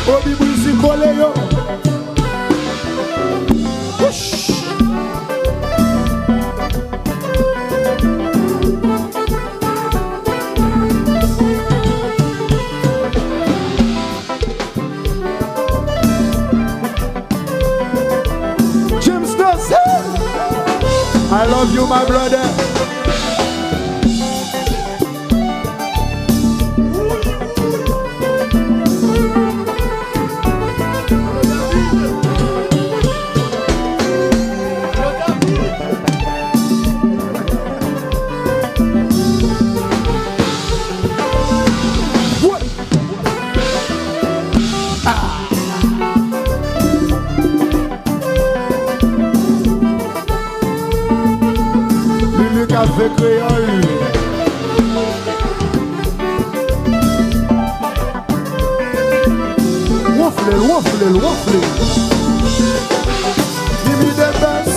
Obi Brisi Kole yo. I love you, my brother. Café créole. Wafle. Give me the best.